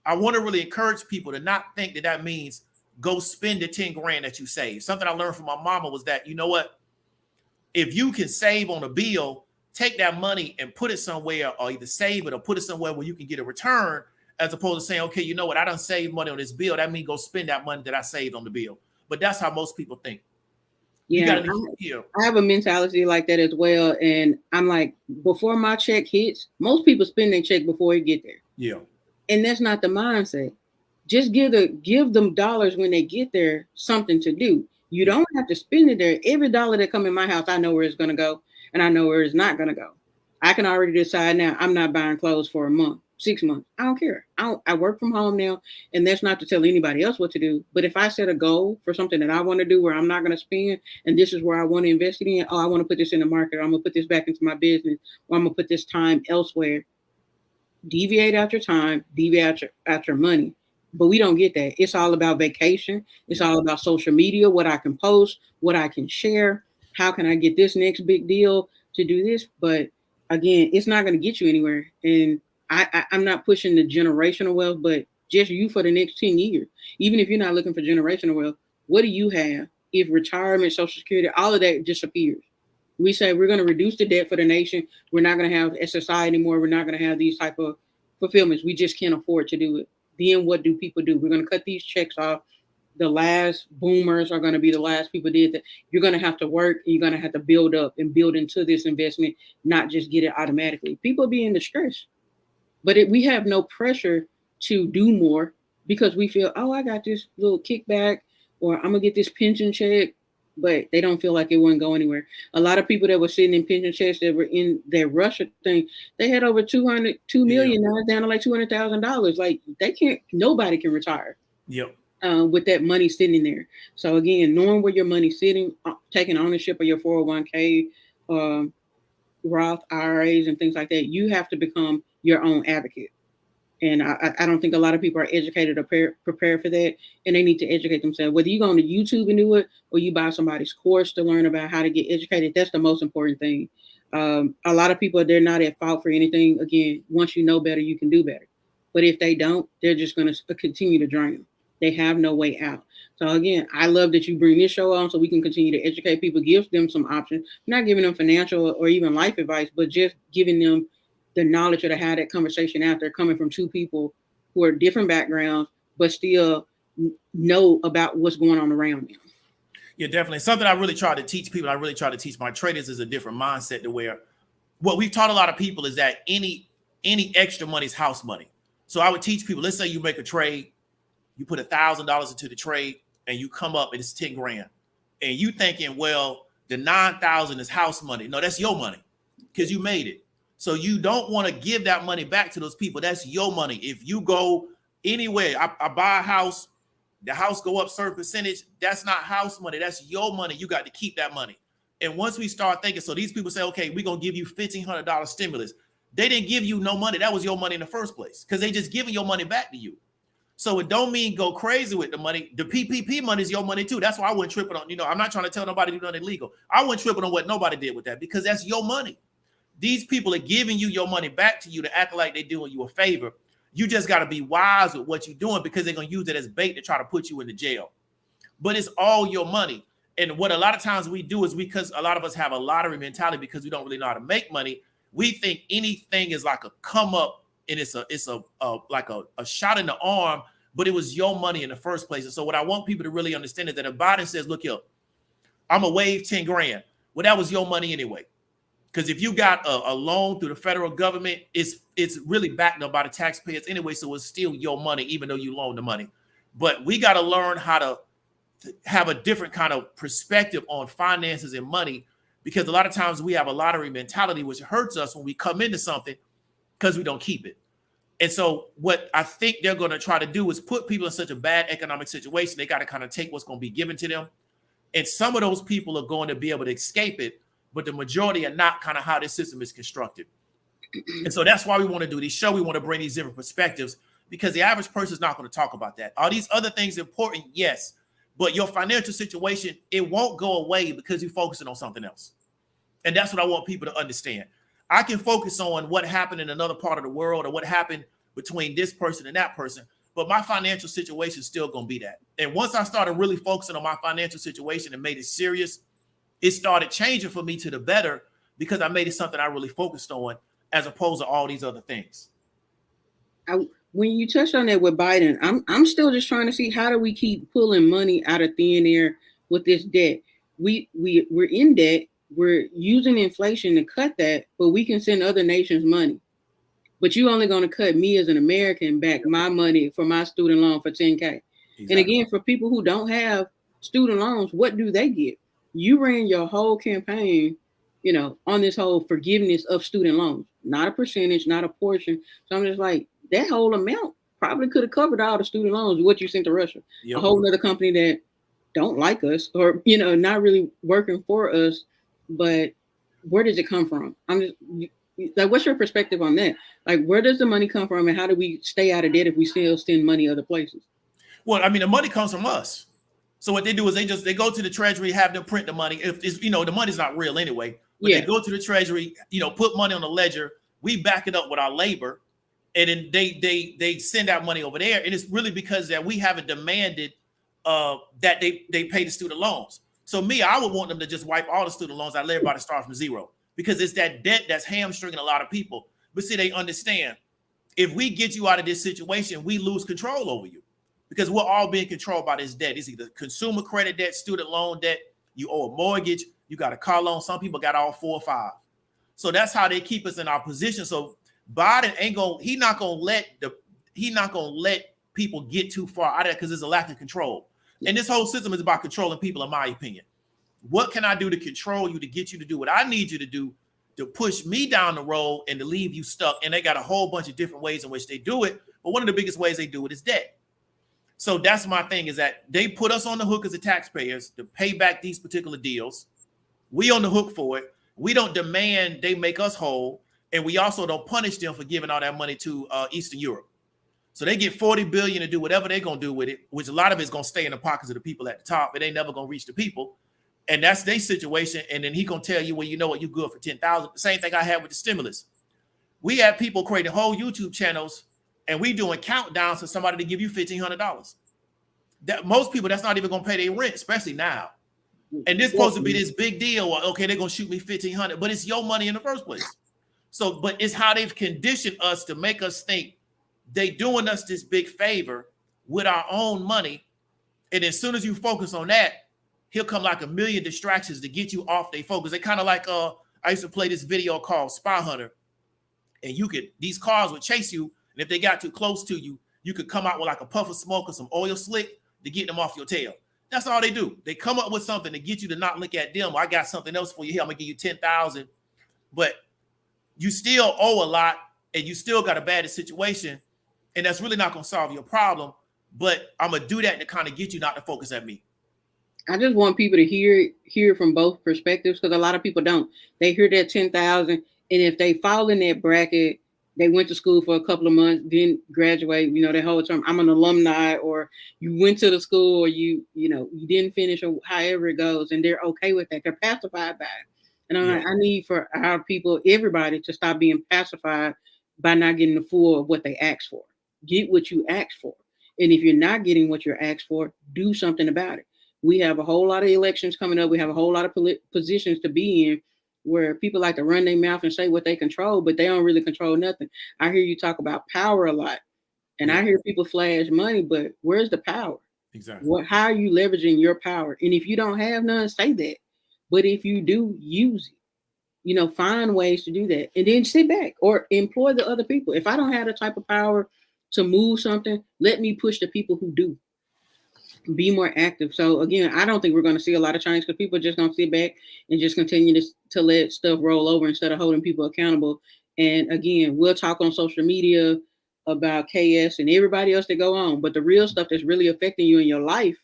I want to really encourage people to not think that that means go spend the 10 grand that you save. Something I learned from my mama was that, you know what? If you can save on a bill, take that money and put it somewhere, or either save it or put it somewhere where you can get a return, as opposed to saying, okay, you know what? I done saved money on this bill. That means go spend that money that I saved on the bill. But that's how most people think. Yeah, I have a mentality like that as well. And I'm like, before my check hits, most people spend their check before it get there. Yeah. And that's not the mindset. Just give them dollars when they get there, something to do. You don't have to spend it there. Every dollar that come in my house, I know where it's going to go, and I know where it's not going to go. I can already decide now I'm not buying clothes for a month, 6 months. I don't care. I work from home now, and that's not to tell anybody else what to do. But if I set a goal for something that I want to do where I'm not going to spend, and this is where I want to invest it in, I want to put this in the market, or I'm going to put this back into my business, or I'm going to put this time elsewhere. Deviate out your time, deviate out your money. But we don't get that. It's all about vacation. It's all about social media, what I can post, what I can share. How can I get this next big deal to do this? But again, it's not going to get you anywhere. And I'm not pushing the generational wealth, but just you for the next 10 years. Even if you're not looking for generational wealth, what do you have if retirement, Social Security, all of that disappears? We say we're going to reduce the debt for the nation. We're not going to have SSI anymore. We're not going to have these type of fulfillments. We just can't afford to do it. Then what do people do? We're going to cut these checks off. The last boomers are going to be the last people did that. You're going to have to work. And you're going to have to build up and build into this investment, not just get it automatically. People be in distress, but we have no pressure to do more because we feel, oh, I got this little kickback, or I'm going to get this pension check, but they don't feel like it wouldn't go anywhere. A lot of people that were sitting in pension checks that were in their Russia thing, they had over 2 million. Now it's down to like $200,000. Like nobody can retire. Yep. With that money sitting there. So again, knowing where your money's sitting, taking ownership of your 401k, Roth IRAs and things like that, you have to become your own advocate. And I don't think a lot of people are educated or prepared for that. And they need to educate themselves. Whether you go on to YouTube and do it, or you buy somebody's course to learn about how to get educated, that's the most important thing. A lot of people, they're not at fault for anything. Again, once you know better, you can do better. But if they don't, they're just going to continue to drain them. They have no way out. So again, I love that you bring this show on so we can continue to educate people, give them some options, not giving them financial or even life advice, but just giving them the knowledge of how that conversation out there coming from two people who are different backgrounds, but still know about what's going on around them. Yeah, definitely. Something I really try to teach people, I really try to teach my traders is a different mindset to where what we've taught a lot of people is that any extra money is house money. So I would teach people, let's say you make a trade, you put $1,000 into the trade and you come up and it's 10 grand. And you thinking, well, the 9,000 is house money. No, that's your money because you made it. So you don't want to give that money back to those people. That's your money. If you go anywhere, I buy a house, the house go up certain percentage, that's not house money. That's your money. You got to keep that money. And once we start thinking, so these people say, okay, we're going to give you $1,500 stimulus. They didn't give you no money. That was your money in the first place because they just giving your money back to you. So it don't mean go crazy with the money. The PPP money is your money too. That's why I wasn't tripping on, I'm not trying to tell nobody to do nothing illegal. I wasn't tripping on what nobody did with that because that's your money. These people are giving you your money back to you to act like they're doing you a favor. You just got to be wise with what you're doing because they're going to use it as bait to try to put you into jail. But it's all your money. And what a lot of times we do is because a lot of us have a lottery mentality because we don't really know how to make money. We think anything is like a come up and it's like a shot in the arm, but it was your money in the first place. And so what I want people to really understand is that if Biden says, look here, I'm gonna waive 10 grand. Well, that was your money anyway. Because if you got a loan through the federal government, it's really backed up by the taxpayers anyway. So it's still your money, even though you loaned the money. But we got to learn how to have a different kind of perspective on finances and money, because a lot of times we have a lottery mentality, which hurts us when we come into something because we don't keep it. And so what I think they're going to try to do is put people in such a bad economic situation. They got to kind of take what's going to be given to them. And some of those people are going to be able to escape it, but the majority are not, kind of how this system is constructed. And so that's why we want to do this show. We want to bring these different perspectives because the average person is not going to talk about that. Are these other things important? Yes. But your financial situation, it won't go away because you're focusing on something else. And that's what I want people to understand. I can focus on what happened in another part of the world or what happened between this person and that person, but my financial situation is still going to be that. And once I started really focusing on my financial situation and made it serious, it started changing for me to the better because I made it something I really focused on as opposed to all these other things. When you touched on that with Biden, I'm still just trying to see how do we keep pulling money out of thin air with this debt. We're in debt. We're using inflation to cut that, but we can send other nations money. But you only going to cut me as an American back my money for my student loan for 10K. Exactly. And again, for people who don't have student loans, what do they get? You ran your whole campaign, on this whole forgiveness of student loans, not a percentage, not a portion. So I'm just like, that whole amount probably could have covered all the student loans, what you sent to Russia. Yep. A whole other company that don't like us or, not really working for us. But where does it come from? I'm just like, what's your perspective on that? Like, where does the money come from and how do we stay out of debt if we still send money other places? Well, I mean, the money comes from us. So what they do is they go to the Treasury, have them print the money. If it's, the money's not real anyway, but they go to the Treasury, put money on the ledger. We back it up with our labor. And then they send out money over there. And it's really because that we haven't demanded that they pay the student loans. So I would want them to just wipe all the student loans. I'd let everybody start from zero because it's that debt that's hamstringing a lot of people. But see, they understand if we get you out of this situation, we lose control over you because we're all being controlled by this debt. It's either consumer credit debt, student loan debt, you owe a mortgage, you got a car loan. Some people got all 4 or 5. So that's how they keep us in our position. So Biden he's not gonna let people get too far out of it because there's a lack of control. And this whole system is about controlling people, in my opinion. What can I do to control you, to get you to do what I need you to do, to push me down the road and to leave you stuck? And they got a whole bunch of different ways in which they do it. But one of the biggest ways they do it is debt. So that's my thing, is that they put us on the hook as the taxpayers to pay back these particular deals. We on the hook for it. We don't demand they make us whole. And we also don't punish them for giving all that money to Eastern Europe. So they get $40 billion to do whatever they're going to do with it, which a lot of it's going to stay in the pockets of the people at the top. It ain't never going to reach the people. And that's their situation. And then he going to tell you, well, you know what, you good for 10,000. The same thing I had with the stimulus. We had people creating whole YouTube channels and we doing countdowns for somebody to give you $1,500. That most people, that's not even going to pay their rent, especially now. And this supposed to be this big deal. Okay, they're going to shoot me $1,500, but it's your money in the first place. So, but it's how they've conditioned us to make us think they doing us this big favor with our own money. And as soon as you focus on that, he'll come like a million distractions to get you off their focus. They kind of like, I used to play this video called Spy Hunter. And these cars would chase you. And if they got too close to you, you could come out with like a puff of smoke or some oil slick to get them off your tail. That's all they do. They come up with something to get you to not look at them. I got something else for you here. I'm gonna give you 10,000, but you still owe a lot and you still got a bad situation. And that's really not going to solve your problem. But I'm going to do that to kind of get you not to focus at me. I just want people to hear from both perspectives because a lot of people don't. They hear that 10,000 And if they fall in that bracket, they went to school for a couple of months, didn't graduate, the whole term, I'm an alumni, or you went to the school, or you didn't finish, or however it goes, and they're okay with that. They're pacified by it. And I'm like, I need for our people, everybody, to stop being pacified by not getting the full of what they asked for. Get what you asked for. And if you're not getting what you're asked for, do something about it. We have a whole lot of elections coming up. We have a whole lot of positions to be in where people like to run their mouth and say what they control, but they don't really control nothing. I hear you talk about power a lot, and I hear people flash money, but where's the power? Exactly. How are you leveraging your power? And if you don't have none, say that. But if you do, use it. Find ways to do that, and then sit back or employ the other people. If I don't have the type of power to move something, let me push the people who do. Be more active. So again, I don't think we're going to see a lot of change, because people are just going to sit back and just continue to let stuff roll over instead of holding people accountable. And again, we'll talk on social media about KS and everybody else that go on, but the real stuff that's really affecting you in your life,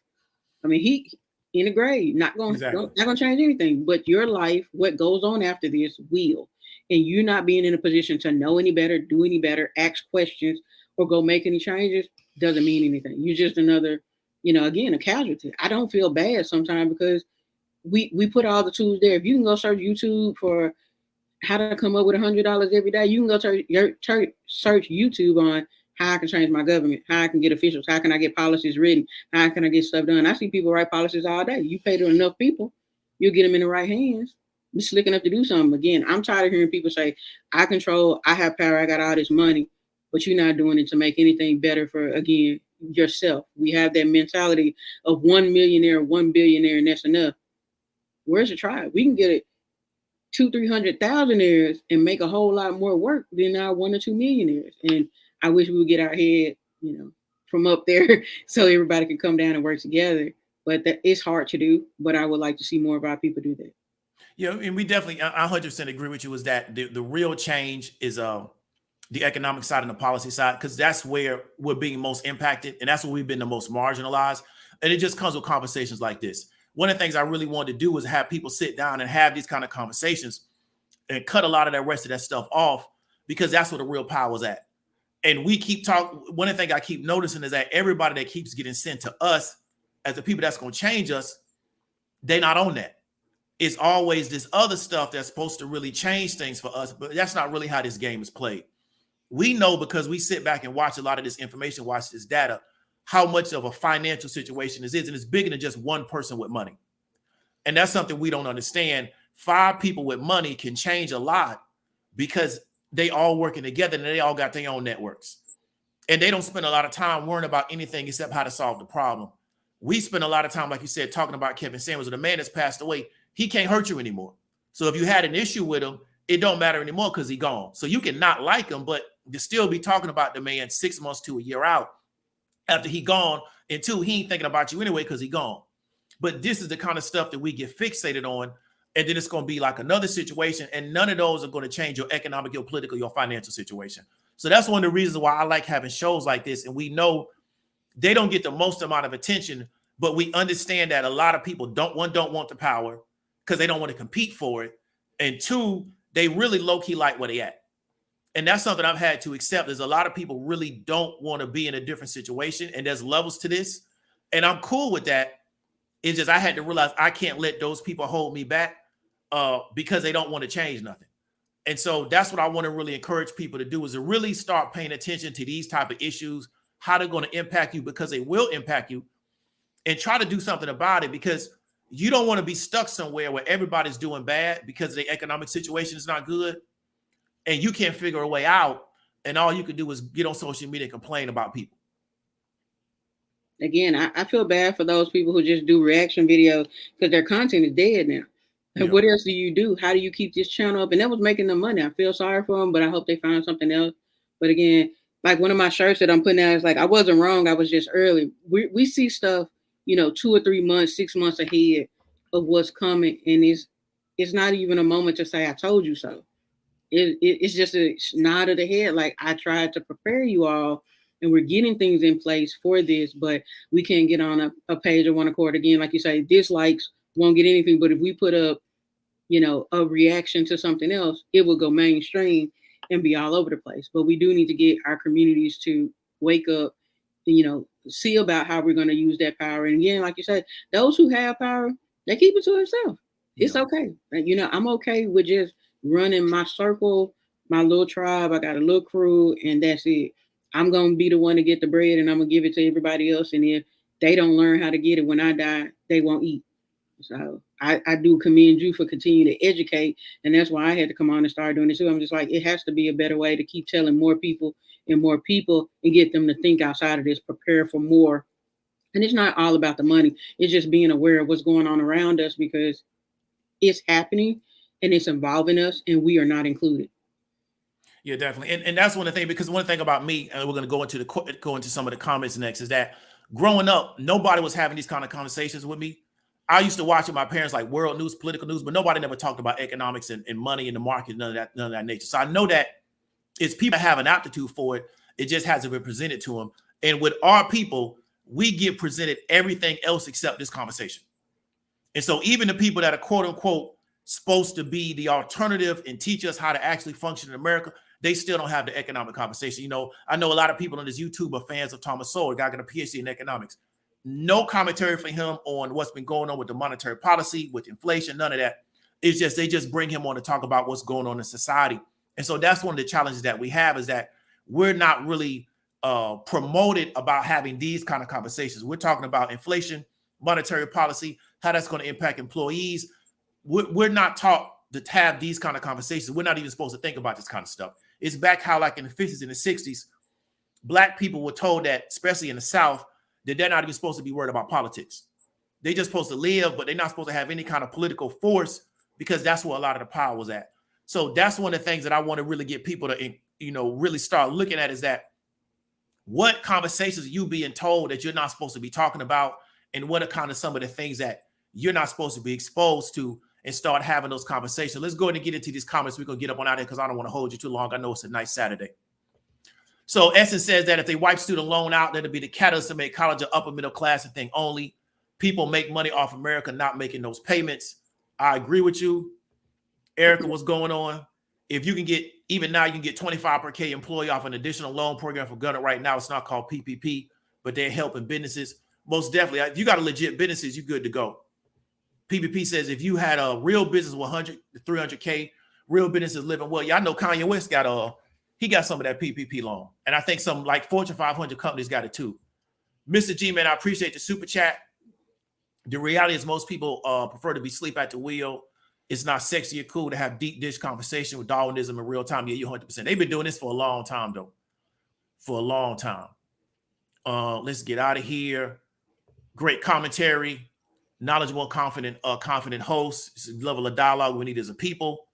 I mean, he in the grave, not going to change anything, but your life, what goes on after this will. And you not being in a position to know any better, do any better, ask questions, or go make any changes doesn't mean anything. You're just another, again, a casualty. I don't feel bad sometimes, because we put all the tools there. If you can go search YouTube for how to come up with $100 every day, you can go search YouTube on how I can change my government, how I can get officials, how can I get policies written, how can I get stuff done. I see people write policies all day. You pay to enough people, you'll get them in the right hands. You're slick enough to do something. Again, I'm tired of hearing people say, I control, I have power, I got all this money, but you're not doing it to make anything better for, again, yourself. We have that mentality of 1 millionaire, 1 billionaire, and that's enough. Where's the tribe? We can get it 200,000-300,000 thousandaires and make a whole lot more work than our 1 or 2 millionaires. And I wish we would get our head, from up there so everybody can come down and work together. But it's hard to do. But I would like to see more of our people do that. Yeah, and we definitely, I 100% agree with you, is that the real change is the economic side and the policy side, because that's where we're being most impacted, and that's where we've been the most marginalized. And it just comes with conversations like this. One of the things I really wanted to do was have people sit down and have these kind of conversations and cut a lot of that rest of that stuff off, because that's where the real power is at. And we keep talking. One of the things I keep noticing is that everybody that keeps getting sent to us as the people that's going to change us, they're not on that. It's always this other stuff that's supposed to really change things for us, but that's not really how this game is played. We know, because we sit back and watch a lot of this information, watch this data, how much of a financial situation this is. And it's bigger than just one person with money. And that's something we don't understand. 5 people with money can change a lot, because they all working together and they all got their own networks. And they don't spend a lot of time worrying about anything except how to solve the problem. We spend a lot of time, like you said, talking about Kevin Samuels, the man that's passed away. He can't hurt you anymore. So if you had an issue with him, it don't matter anymore, because he gone. So you can not like him, but you still be talking about the man 6 months to a year out after he gone. And 2, he ain't thinking about you anyway, because he gone. But this is the kind of stuff that we get fixated on. And then it's going to be like another situation. And none of those are going to change your economic, your political, your financial situation. So that's one of the reasons why I like having shows like this. And we know they don't get the most amount of attention, but we understand that a lot of people don't want the power, because they don't want to compete for it. And 2, they really low-key like where they at. And that's something I've had to accept. There's a lot of people really don't want to be in a different situation. And there's levels to this. And I'm cool with that. It's just I had to realize I can't let those people hold me back because they don't want to change nothing. And so that's what I want to really encourage people to do, is to really start paying attention to these type of issues, how they're going to impact you, because they will impact you, and try to do something about it, because you don't want to be stuck somewhere where everybody's doing bad because the economic situation is not good and you can't figure a way out. And all you can do is get on social media and complain about people. Again, I feel bad for those people who just do reaction videos, because their content is dead now. And what else do you do? How do you keep this channel up? And that was making them money. I feel sorry for them, but I hope they find something else. But again, like one of my shirts that I'm putting out is like, I wasn't wrong. I was just early. We see stuff, 2 or 3 months, 6 months ahead of what's coming. And it's not even a moment to say, I told you so. It's just a nod of the head. Like, I tried to prepare you all, and we're getting things in place for this, but we can't get on a page of one accord. Again, like you say, dislikes won't get anything. But if we put up a reaction to something else, it will go mainstream and be all over the place. But we do need to get our communities to wake up and, see about how we're going to use that power. And again, like you said, those who have power, they keep it to themselves. It's okay. I'm okay with just running my circle, my little tribe. I got a little crew, and that's it. I'm going to be the one to get the bread, and I'm going to give it to everybody else. And if they don't learn how to get it when I die, they won't eat. So I do commend you for continuing to educate. And that's why I had to come on and start doing it too. I'm just like, it has to be a better way to keep telling more people and get them to think outside of this, prepare for more. And it's not all about the money. It's just being aware of what's going on around us, because it's happening and it's involving us and we are not included. Yeah, definitely. And that's one of the things, because one thing about me, and we're going to go into some of the comments next, is that growing up, nobody was having these kind of conversations with me. I used to watch with my parents, like world news, political news, but nobody never talked about economics and money in the market, none of that nature. So I know that it's people that have an aptitude for it. It just hasn't been presented to them. And with our people, we get presented everything else except this conversation. And so even the people that are quote unquote supposed to be the alternative and teach us how to actually function in America, they still don't have the economic conversation. I know a lot of people on this YouTube are fans of Thomas Sowell, guy got a PhD in economics. No commentary for him on what's been going on with the monetary policy, with inflation, none of that. It's just, they just bring him on to talk about what's going on in society. And so that's one of the challenges that we have, is that we're not really promoted about having these kind of conversations. We're talking about inflation, monetary policy, how that's going to impact employees. We're not taught to have these kind of conversations. We're not even supposed to think about this kind of stuff. It's back how, like in the 50s and the 60s, Black people were told that, especially in the South, that they're not even supposed to be worried about politics. They're just supposed to live, but they're not supposed to have any kind of political force, because that's where a lot of the power was at. So that's one of the things that I want to really get people to, really start looking at, is that what conversations are you being told that you're not supposed to be talking about, and what are kind of some of the things that you're not supposed to be exposed to, and start having those conversations. Let's go ahead and get into these comments. We're going to get up on out of here because I don't want to hold you too long. I know it's a nice Saturday. So Essence says that if they wipe student loan out, that'll be the catalyst to make college an upper middle class and thing only. People make money off America not making those payments. I agree with you. Erica, what's going on? If you can get, even now, you can get 25 per K employee off an additional loan program for Gunner right now. It's not called PPP, but they're helping businesses. Most definitely. If you got a legit businesses, you're good to go. PPP says if you had a real business with 100 to 300K, real businesses living well. Y'all know Kanye West he got some of that PPP loan. And I think some like Fortune 500 companies got it too. Mr. G, man, I appreciate the super chat. The reality is most people prefer to be asleep at the wheel. It's not sexy or cool to have deep dish conversation with Darwinism in real time. Yeah, you're 100%. They've been doing this for a long time, though. For a long time. Let's get out of here. Great commentary. Knowledgeable, confident host. It's a level of dialogue we need as a people.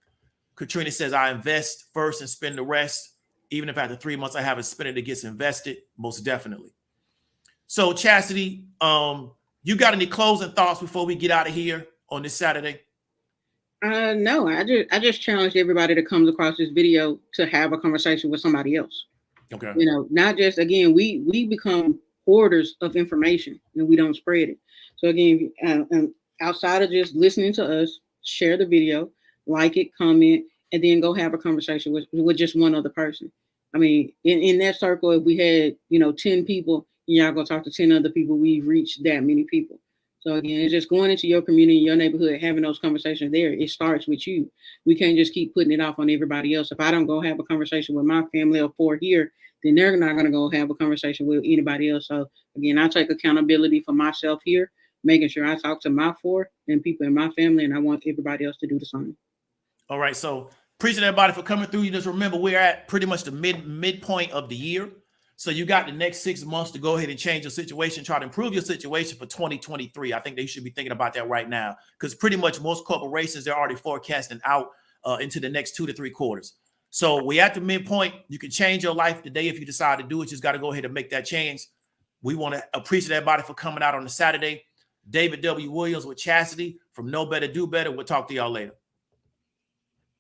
Katrina says, I invest first and spend the rest. Even if after 3 months I haven't spent it, it gets invested. Most definitely. So, Chastity, you got any closing thoughts before we get out of here on this Saturday? No, I just challenged everybody that comes across this video to have a conversation with somebody else. Okay. Not just, again, we become hoarders of information and we don't spread it. So again, outside of just listening to us, share the video, like it, comment, and then go have a conversation with just one other person. I mean, in that circle, if we had, 10 people, and y'all go talk to 10 other people, we've reached that many people. So again, it's just going into your community, your neighborhood, having those conversations there. It starts with you. We can't just keep putting it off on everybody else. If I don't go have a conversation with my family of 4 here, then they're not going to go have a conversation with anybody else. So again, I take accountability for myself here, making sure I talk to my 4 and people in my family, and I want everybody else to do the same. All right. So appreciate everybody for coming through. You just remember we're at pretty much the midpoint of the year. So you got the next 6 months to go ahead and change your situation, try to improve your situation for 2023. I think they should be thinking about that right now, because pretty much most corporations, they're already forecasting out into the next 2 to 3 quarters. So we at the midpoint. You can change your life today if you decide to do it. You just got to go ahead and make that change. We want to appreciate everybody for coming out on the Saturday. David W. Williams with Chastity from Know Better, Do Better. We'll talk to y'all later.